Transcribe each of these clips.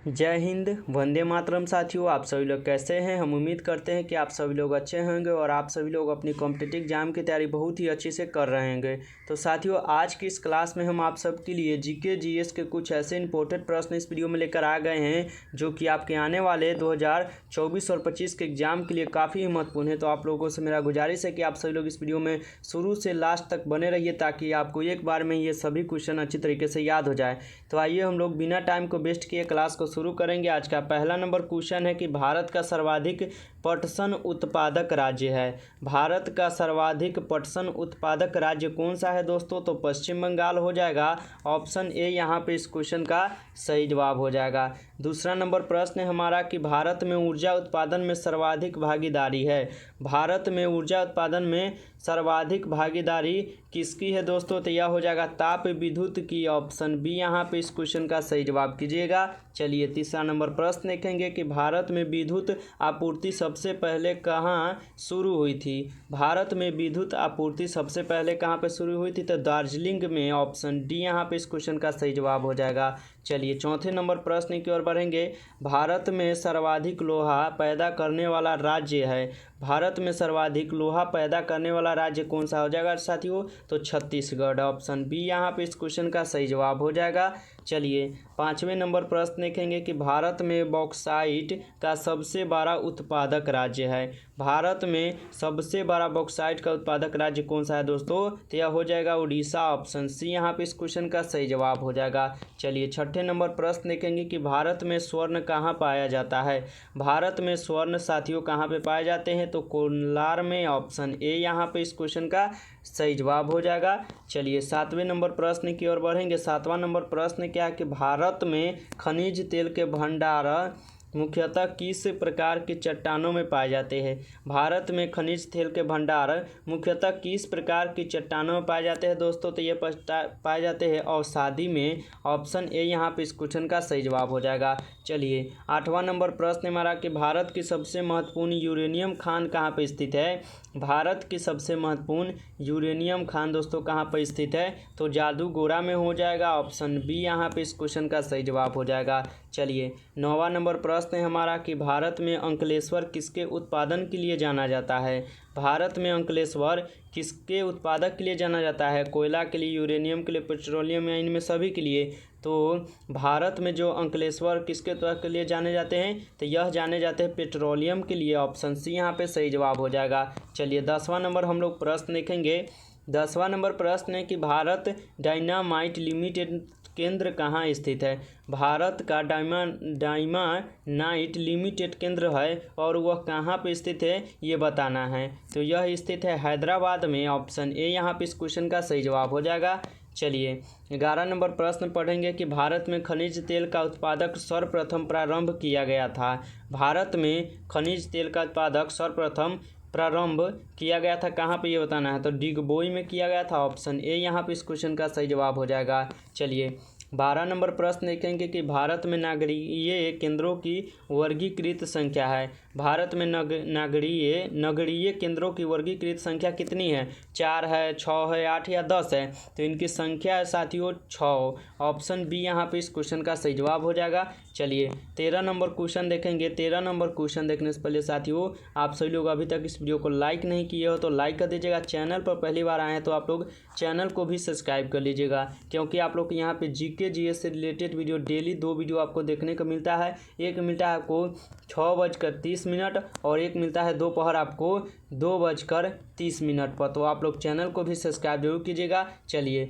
जय हिंद, वंदे मातरम। साथियों, आप सभी लोग कैसे हैं? हम उम्मीद करते हैं कि आप सभी लोग अच्छे होंगे और आप सभी लोग अपनी कॉम्पिटिटिव एग्जाम की तैयारी बहुत ही अच्छे से कर रहे होंगे। तो साथियों, आज की इस क्लास में हम आप सबके लिए जीके जीएस के कुछ ऐसे इंपॉर्टेंट प्रश्न इस वीडियो में लेकर आ गए हैं जो कि आपके आने वाले 2024 और 25 के एग्जाम के लिए काफ़ी महत्वपूर्ण है। तो आप लोगों से मेरा गुजारिश है कि आप सभी लोग इस वीडियो में शुरू से लास्ट तक बने रहिए ताकि आपको एक बार में ये सभी क्वेश्चन अच्छी तरीके से याद हो जाए। तो आइए हम लोग बिना टाइम को वेस्ट किए क्लास को शुरू करेंगे। आज का पहला नंबर क्वेश्चन है कि भारत का सर्वाधिक पटसन उत्पादक राज्य है। भारत का सर्वाधिक पटसन उत्पादक राज्य कौन सा है दोस्तों? तो पश्चिम बंगाल हो जाएगा। ऑप्शन ए यहाँ पे इस क्वेश्चन का सही जवाब हो जाएगा। दूसरा नंबर प्रश्न है हमारा कि भारत में ऊर्जा उत्पादन में सर्वाधिक भागीदारी है। भारत में ऊर्जा उत्पादन में सर्वाधिक भागीदारी किसकी है दोस्तों? तो यह हो जाएगा ताप विद्युत की। ऑप्शन बी यहाँ पे इस क्वेश्चन का सही जवाब कीजिएगा। चलिए तीसरा नंबर प्रश्न देखेंगे कि भारत में विद्युत आपूर्ति सबसे पहले कहाँ शुरू हुई थी। भारत में विद्युत आपूर्ति सबसे पहले कहाँ पे शुरू हुई थी? तो दार्जिलिंग में। ऑप्शन डी यहाँ पे इस क्वेश्चन का सही जवाब हो जाएगा। चलिए चौथे नंबर प्रश्न की ओर बढ़ेंगे। भारत में सर्वाधिक लोहा पैदा करने वाला राज्य है। भारत में सर्वाधिक लोहा पैदा करने वाला राज्य कौन सा हो जाएगा साथियों? तो छत्तीसगढ़। ऑप्शन बी यहाँ पे इस क्वेश्चन का सही जवाब हो जाएगा। चलिए पाँचवें नंबर प्रश्न देखेंगे कि भारत में बॉक्साइट का सबसे बड़ा उत्पादक राज्य है। भारत में सबसे बड़ा बॉक्साइट का उत्पादक राज्य कौन सा है दोस्तों? तो यह हो जाएगा उड़ीसा। ऑप्शन सी यहाँ पे इस क्वेश्चन का सही जवाब हो जाएगा। चलिए छठे नंबर प्रश्न देखेंगे कि भारत में स्वर्ण कहाँ पाया जाता है। भारत में स्वर्ण साथियों कहाँ पे पाए जाते हैं? तो कोलार में। ऑप्शन ए यहाँ पे इस क्वेश्चन का सही जवाब हो जाएगा। चलिए सातवें नंबर प्रश्न की ओर बढ़ेंगे। सातवां नंबर प्रश्न क्या है कि भारत में खनिज तेल के भंडार मुख्यतः किस प्रकार की चट्टानों में पाए जाते हैं। भारत में खनिज तेल के भंडार मुख्यतः किस प्रकार की चट्टानों में पाए जाते हैं दोस्तों? तो ये पाए जाते हैं अवसादी में। ऑप्शन ए यहाँ पे इस क्वेश्चन का सही जवाब हो जाएगा। चलिए आठवां नंबर प्रश्न हमारा कि भारत की सबसे महत्वपूर्ण यूरेनियम खान कहाँ पर स्थित है। भारत की सबसे महत्वपूर्ण यूरेनियम खान दोस्तों कहाँ पर स्थित है? तो जादूगोरा में हो जाएगा। ऑप्शन बी यहाँ पे इस क्वेश्चन का सही जवाब हो जाएगा। चलिए नौवां नंबर प्रश्न है हमारा कि भारत में अंकलेश्वर किसके उत्पादन के लिए जाना जाता है। भारत में अंकलेश्वर किसके उत्पादक के लिए जाना जाता है? कोयला के लिए, यूरेनियम के लिए, पेट्रोलियम या इनमें सभी के लिए? तो भारत में जो अंकलेश्वर किसके उत्पादक के लिए जाने जाते हैं? तो यह जाने जाते हैं पेट्रोलियम के लिए। ऑप्शन सी यहाँ पे सही जवाब हो जाएगा। चलिए 10वां नंबर हम लोग प्रश्न देखेंगे। 10वां नंबर प्रश्न है कि भारत डायनामाइट लिमिटेड केंद्र कहाँ स्थित है। भारत का डायनामाइट लिमिटेड केंद्र है और वह कहाँ पे स्थित है ये बताना है। तो यह स्थित है हैदराबाद में। ऑप्शन ए यहाँ पे इस क्वेश्चन का सही जवाब हो जाएगा। चलिए 11 नंबर प्रश्न पढ़ेंगे कि भारत में खनिज तेल का उत्पादक सर्वप्रथम प्रारंभ किया गया था। भारत में खनिज तेल का उत्पादक सर्वप्रथम प्रारंभ किया गया था कहाँ पे ये बताना है। तो डिगबोई में किया गया था। ऑप्शन ए यहाँ पे इस क्वेश्चन का सही जवाब हो जाएगा। चलिए 12 नंबर प्रश्न देखेंगे कि भारत में नगरीय केंद्रों की वर्गीकृत संख्या है। भारत में नगरीय केंद्रों की वर्गीकृत संख्या कितनी है? 4 है, 6 है, 8 या 10 है? तो इनकी संख्या है साथियों 6। ऑप्शन बी यहाँ पे इस क्वेश्चन का सही जवाब हो जाएगा। चलिए 13 नंबर क्वेश्चन देखेंगे। 13 नंबर क्वेश्चन देखने से पहले साथियों आप सभी लोग अभी तक इस वीडियो को लाइक नहीं किए हो तो लाइक कर दीजिएगा। चैनल पर पहली बार आए हैं तो आप लोग चैनल को भी सब्सक्राइब कर लीजिएगा, क्योंकि आप लोग यहाँ पे जीके जीएस से रिलेटेड वीडियो डेली 2 वीडियो आपको देखने को मिलता है। एक मिलता है आपको 6:30 और एक मिलता है दोपहर आपको 2:30 पर। तो आप लोग चैनल को भी सब्सक्राइब जरूर कीजिएगा। चलिए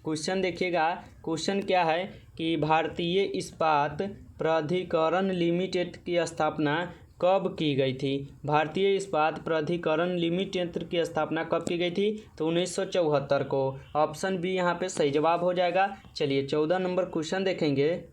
क्वेश्चन देखिएगा। क्वेश्चन क्या है कि भारतीय इस्पात प्राधिकरण लिमिटेड की स्थापना कब की गई थी। भारतीय इस्पात प्राधिकरण लिमिटेड की स्थापना कब की गई थी? तो 1974 को। ऑप्शन बी यहाँ पे सही जवाब हो जाएगा। चलिए 14 नंबर क्वेश्चन देखेंगे।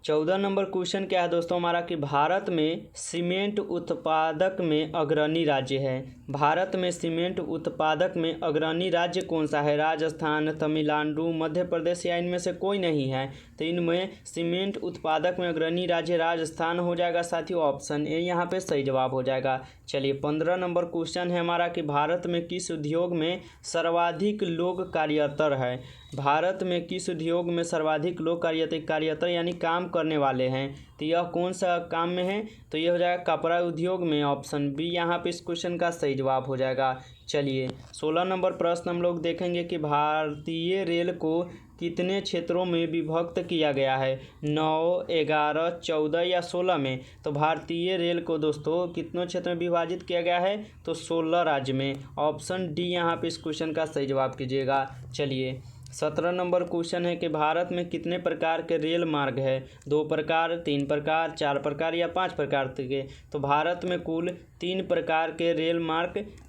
14 नंबर क्वेश्चन क्या है दोस्तों हमारा कि भारत में सीमेंट उत्पादक में अग्रणी राज्य है। भारत में सीमेंट उत्पादक में अग्रणी राज्य कौन सा है? राजस्थान, तमिलनाडु, मध्य प्रदेश या इनमें से कोई नहीं है? तो इनमें सीमेंट उत्पादक में अग्रणी राज्य राजस्थान हो जाएगा साथियों, ऑप्शन ए यहाँ पे सही जवाब हो जाएगा। चलिए 15 नंबर क्वेश्चन है हमारा कि भारत में किस उद्योग में सर्वाधिक लोग कार्यरत है। भारत में किस उद्योग में सर्वाधिक लोग कार्यरत यानी काम करने वाले हैं, तो यह कौन सा काम में है, तो यह हो जाएगा कपड़ा उद्योग में, ऑप्शन बी यहाँ पे इस क्वेश्चन का सही जवाब हो जाएगा। चलिए 16 नंबर प्रश्न हम लोग देखेंगे कि भारतीय रेल को कितने क्षेत्रों में विभक्त किया गया है, 9, 11, 14 या 16 में। तो भारतीय रेल को दोस्तों कितनों क्षेत्र में विभाजित किया गया है, तो 16 राज्य में, ऑप्शन डी यहाँ पे इस क्वेश्चन का सही जवाब कीजिएगा। चलिए 17 नंबर क्वेश्चन है कि भारत में कितने प्रकार के रेल मार्ग है, 2 प्रकार, 3 प्रकार, 4 प्रकार या 5 प्रकार के। तो भारत में कुल 3 प्रकार के रेल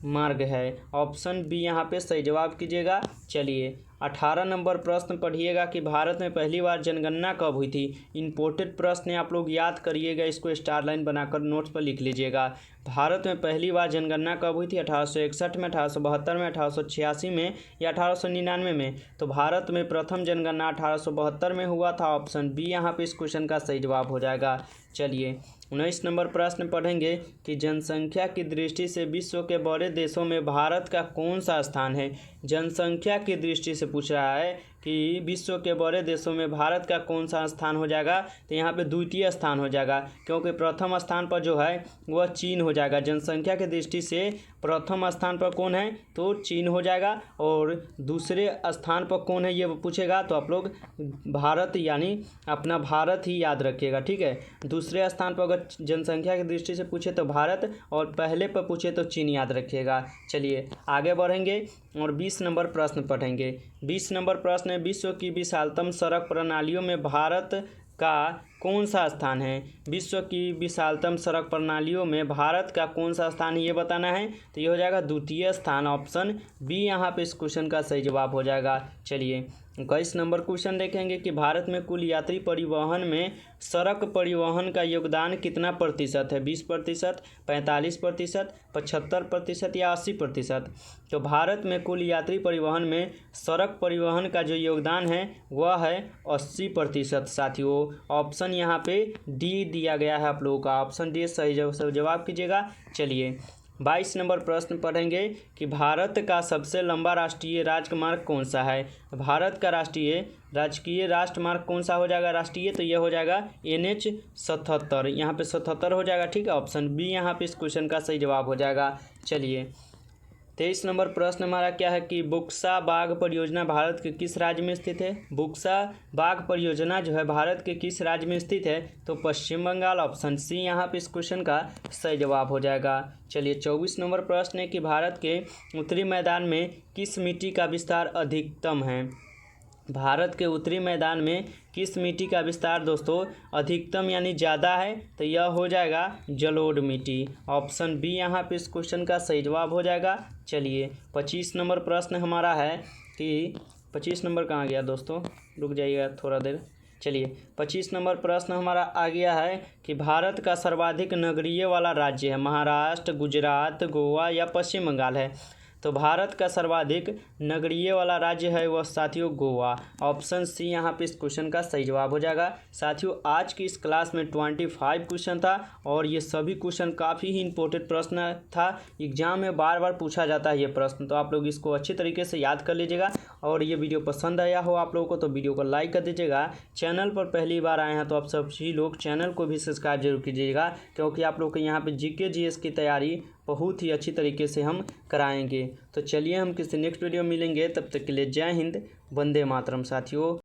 मार्ग है, ऑप्शन बी यहाँ पे सही जवाब कीजिएगा। चलिए 18 नंबर प्रश्न पढ़िएगा कि भारत में पहली बार जनगणना कब हुई थी। इंपोर्टेड प्रश्न है, आप लोग याद करिएगा, इसको स्टार लाइन बनाकर नोट्स पर लिख लीजिएगा। भारत में पहली बार जनगणना कब हुई थी, 1861 में, 1872 में, 1886 में या 1899 में। तो भारत में प्रथम जनगणना 1872 में हुआ था, ऑप्शन बी यहाँ पे इस क्वेश्चन का सही जवाब हो जाएगा। चलिए 19 नंबर प्रश्न पढ़ेंगे कि जनसंख्या की दृष्टि से विश्व के बड़े देशों में भारत का कौन सा स्थान है। जनसंख्या की दृष्टि से पूछ रहा है कि विश्व के बड़े देशों में भारत का कौन सा स्थान हो जाएगा, तो यहाँ पे द्वितीय स्थान हो जाएगा, क्योंकि प्रथम स्थान पर जो है वह चीन हो जाएगा। जनसंख्या की दृष्टि से प्रथम स्थान पर कौन है, तो चीन हो जाएगा, और दूसरे स्थान पर कौन है ये पूछेगा तो आप लोग भारत यानी अपना भारत ही याद रखिएगा, ठीक है। दूसरे स्थान पर अगर जनसंख्या की दृष्टि से पूछे तो भारत, और पहले पर पूछे तो चीन याद रखिएगा। चलिए आगे बढ़ेंगे और 20 नंबर प्रश्न पढ़ेंगे। 20 नंबर प्रश्न है, विश्व की विशालतम सड़क प्रणालियों में भारत का कौन सा स्थान है। विश्व की विशालतम सड़क प्रणालियों में भारत का कौन सा स्थान है ये बताना है, तो ये हो जाएगा द्वितीय स्थान, ऑप्शन बी यहाँ पे इस क्वेश्चन का सही जवाब हो जाएगा। चलिए 21 नंबर क्वेश्चन देखेंगे कि भारत में कुल यात्री परिवहन में सड़क परिवहन का योगदान कितना प्रतिशत है, 20%, 45%, 75% या 80%। तो भारत में कुल यात्री परिवहन में सड़क परिवहन का जो योगदान है वह है 80% साथियों, ऑप्शन यहाँ पे डी दिया गया है आप लोगों का, ऑप्शन डी सही जवाब कीजिएगा। चलिए 22 नंबर प्रश्न पढ़ेंगे कि भारत का सबसे लंबा राष्ट्रीय राजमार्ग कौन सा है। भारत का राजकीय राष्ट्रमार्ग कौन सा हो जाएगा राष्ट्रीय, तो यह हो जाएगा NH 77, यहाँ पे 77 हो जाएगा, ठीक है। ऑप्शन बी यहाँ पे इस क्वेश्चन का सही जवाब हो जाएगा। चलिए 23 नंबर प्रश्न हमारा क्या है कि बुक्सा बाग परियोजना भारत के किस राज्य में स्थित है। बुक्सा बाग परियोजना जो है भारत के किस राज्य में स्थित है, तो पश्चिम बंगाल, ऑप्शन सी यहाँ पे इस क्वेश्चन का सही जवाब हो जाएगा। चलिए 24 नंबर प्रश्न है कि भारत के उत्तरी मैदान में किस मिट्टी का विस्तार अधिकतम है। भारत के उत्तरी मैदान में किस मिट्टी का विस्तार दोस्तों अधिकतम यानी ज़्यादा है, तो यह हो जाएगा जलोढ़ मिट्टी, ऑप्शन बी यहाँ पे इस क्वेश्चन का सही जवाब हो जाएगा। चलिए 25 नंबर प्रश्न हमारा है कि 25 नंबर कहाँ गया दोस्तों, रुक जाइएगा थोड़ा देर। चलिए 25 नंबर प्रश्न हमारा आ गया है कि भारत का सर्वाधिक नगरीय वाला राज्य है महाराष्ट्र, गुजरात, गोवा या पश्चिम बंगाल है। तो भारत का सर्वाधिक नगरीय वाला राज्य है वह साथियों गोवा, ऑप्शन सी यहाँ पे इस क्वेश्चन का सही जवाब हो जाएगा। साथियों आज की इस क्लास में 25 क्वेश्चन था और ये सभी क्वेश्चन काफ़ी ही इंपॉर्टेंट प्रश्न था, एग्जाम में बार बार पूछा जाता है ये प्रश्न, तो आप लोग इसको अच्छी तरीके से याद कर लीजिएगा। और ये वीडियो पसंद आया हो आप लोगों को तो वीडियो को लाइक कर दीजिएगा। चैनल पर पहली बार आए हैं तो आप सभी लोग चैनल को भी सब्सक्राइब जरूर कीजिएगा, क्योंकि आप लोग के यहाँ पे GK GS की तैयारी बहुत ही अच्छी तरीके से हम कराएंगे। तो चलिए हम किसी नेक्स्ट वीडियो मिलेंगे, तब तक के लिए जय हिंद, वंदे मातरम साथियों।